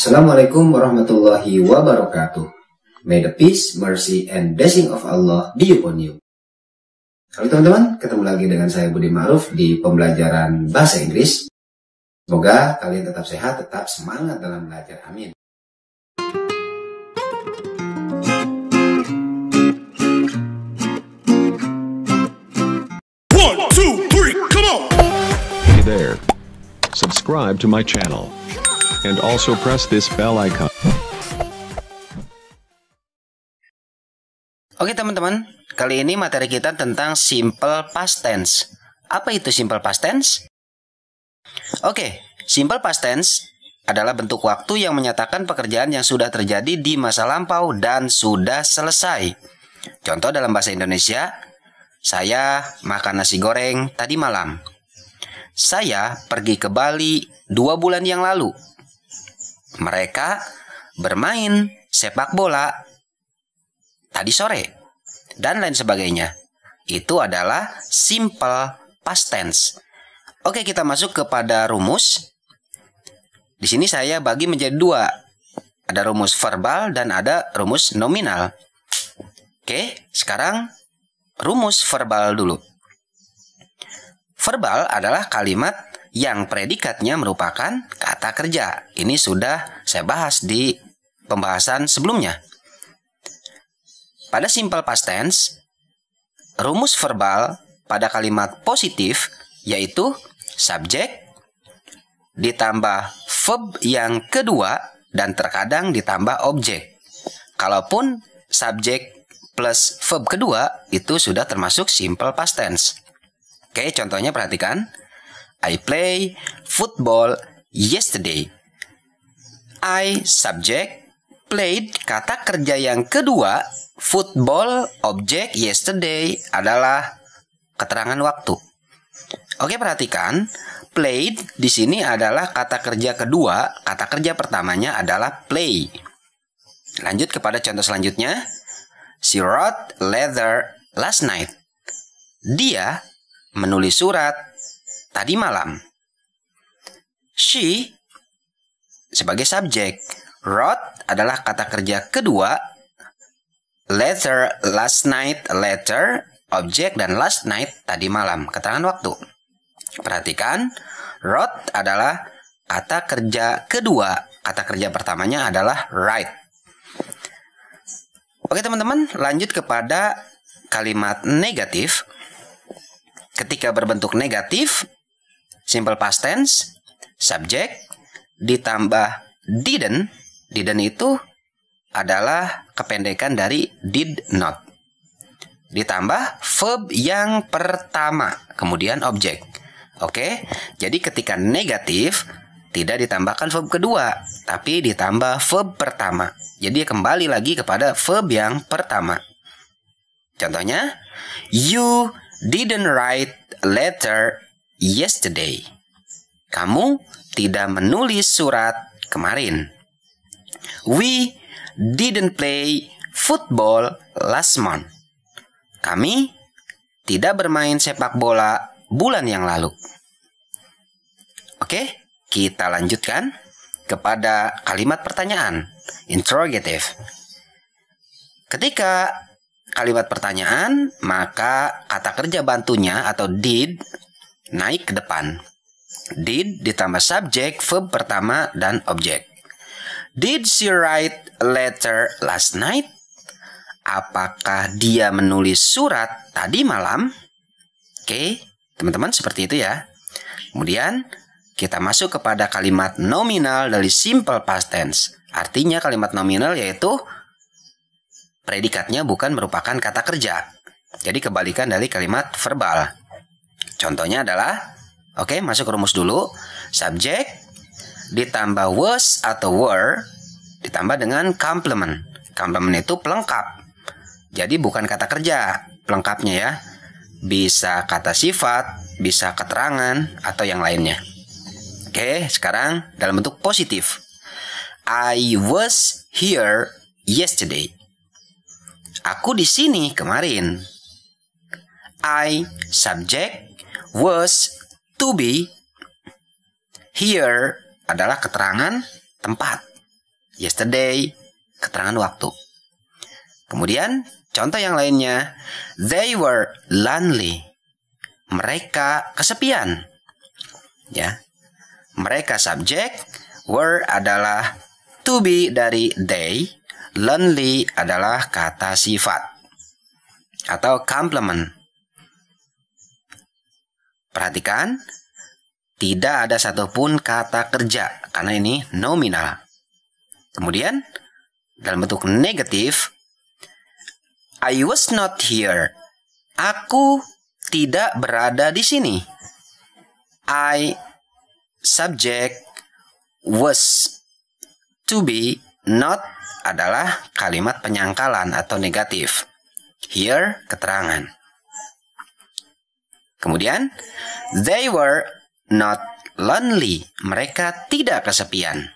Assalamualaikum warahmatullahi wabarakatuh. May the peace, mercy, and blessing of Allah be upon you. Halo teman-teman, ketemu lagi dengan saya Budi Ma'ruf di pembelajaran bahasa Inggris. Semoga kalian tetap sehat, tetap semangat dalam belajar. Amin. One, two, three, come on! Hey there. Subscribe to my channel. And also press this bell icon. Oke teman-teman, kali ini materi kita tentang simple past tense. Apa itu simple past tense? Oke, simple past tense adalah bentuk waktu yang menyatakan pekerjaan yang sudah terjadi di masa lampau dan sudah selesai. Contoh dalam bahasa Indonesia, saya makan nasi goreng tadi malam. Saya pergi ke Bali 2 bulan yang lalu. Mereka bermain sepak bola tadi sore, dan lain sebagainya. Itu adalah simple past tense. Oke, kita masuk kepada rumus. Di sini saya bagi menjadi 2. Ada rumus verbal dan ada rumus nominal. Oke, sekarang rumus verbal dulu. Verbal adalah kalimat yang predikatnya merupakan kata kerja. Ini sudah saya bahas di pembahasan sebelumnya. Pada simple past tense, rumus verbal pada kalimat positif yaitu subjek ditambah verb yang kedua dan terkadang ditambah objek. Kalaupun subjek plus verb kedua itu sudah termasuk simple past tense. Oke, contohnya perhatikan. I play football yesterday. I subject, played kata kerja yang kedua, football objek, yesterday adalah keterangan waktu. Oke, perhatikan, played di sini adalah kata kerja kedua, kata kerja pertamanya adalah play. Lanjut kepada contoh selanjutnya. She wrote letter last night. Dia menulis surat tadi malam. She sebagai subjek, wrote adalah kata kerja kedua, letter last night, letter objek, dan last night tadi malam, keterangan waktu. Perhatikan, wrote adalah kata kerja kedua, kata kerja pertamanya adalah write. Oke teman-teman, lanjut kepada kalimat negatif. Ketika berbentuk negatif, simple past tense, subjek ditambah didn't. Didn't itu adalah kependekan dari did not. Ditambah verb yang pertama, kemudian objek. Oke, jadi ketika negatif tidak ditambahkan verb kedua, tapi ditambah verb pertama. Jadi kembali lagi kepada verb yang pertama. Contohnya, you didn't write a letter yesterday. Kamu tidak menulis surat kemarin. We didn't play football last month. Kami tidak bermain sepak bola bulan yang lalu. Oke, kita lanjutkan kepada kalimat pertanyaan, interrogative. Ketika kalimat pertanyaan, maka kata kerja bantunya atau did naik ke depan. Did ditambah subjek, verb pertama, dan objek. Did she write a letter last night? Apakah dia menulis surat tadi malam? Oke, teman-teman, seperti itu ya. Kemudian kita masuk kepada kalimat nominal dari simple past tense. Artinya kalimat nominal yaitu predikatnya bukan merupakan kata kerja. Jadi kebalikan dari kalimat verbal. Contohnya adalah, oke, masuk rumus dulu. Subjek ditambah was atau were ditambah dengan complement. Complement itu pelengkap. Jadi bukan kata kerja pelengkapnya ya. Bisa kata sifat, bisa keterangan, atau yang lainnya. Oke, sekarang dalam bentuk positif. I was here yesterday. Aku di sini kemarin. I subject, was to be, here adalah keterangan tempat. yesterday, keterangan waktu. Kemudian contoh yang lainnya, they were lonely. Mereka kesepian. Ya. Mereka subjek, were adalah to be dari they, lonely adalah kata sifat atau complement. Perhatikan, tidak ada satupun kata kerja karena ini nominal. Kemudian dalam bentuk negatif, I was not here. Aku tidak berada di sini. I subject, was to be, not adalah kalimat penyangkalan atau negatif. Here keterangan. Kemudian they were not lonely. Mereka tidak kesepian.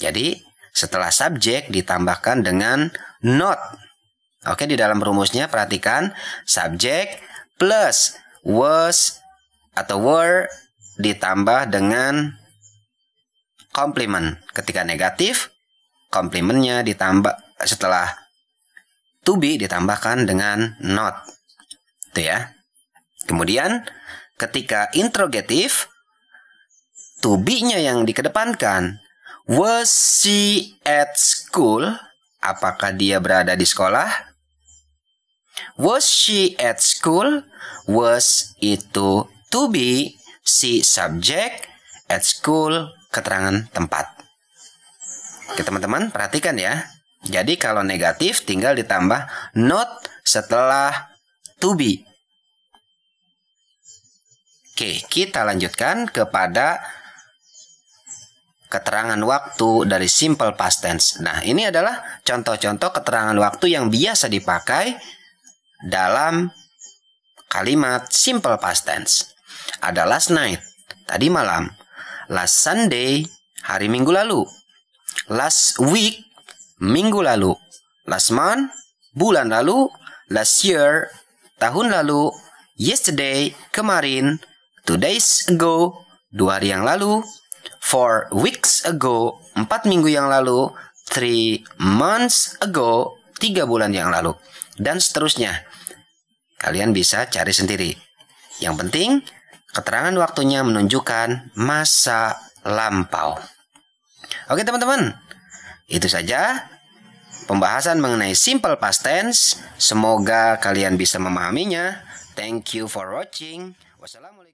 Jadi setelah subjek ditambahkan dengan not. Oke, di dalam rumusnya perhatikan subjek plus was atau were ditambah dengan complement. Ketika negatif, complementnya ditambah setelah to be ditambahkan dengan not. Itu ya. Kemudian ketika interrogatif, to be-nya yang dikedepankan. Was she at school? Apakah dia berada di sekolah? Was she at school? Was itu to be, si subject, at school keterangan tempat. Oke teman-teman, perhatikan ya. Jadi kalau negatif tinggal ditambah not setelah to be. Oke, kita lanjutkan kepada keterangan waktu dari simple past tense. Nah, ini adalah contoh-contoh keterangan waktu yang biasa dipakai dalam kalimat simple past tense. Ada last night, tadi malam. Last Sunday, hari Minggu lalu. Last week, minggu lalu. Last month, bulan lalu. Last year, tahun lalu. Yesterday, kemarin. 2 days ago, 2 hari yang lalu. 4 weeks ago, 4 minggu yang lalu. 3 months ago, 3 bulan yang lalu. Dan seterusnya. Kalian bisa cari sendiri. Yang penting, keterangan waktunya menunjukkan masa lampau. Oke teman-teman, itu saja pembahasan mengenai simple past tense. Semoga kalian bisa memahaminya. Thank you for watching. Wassalamualaikum.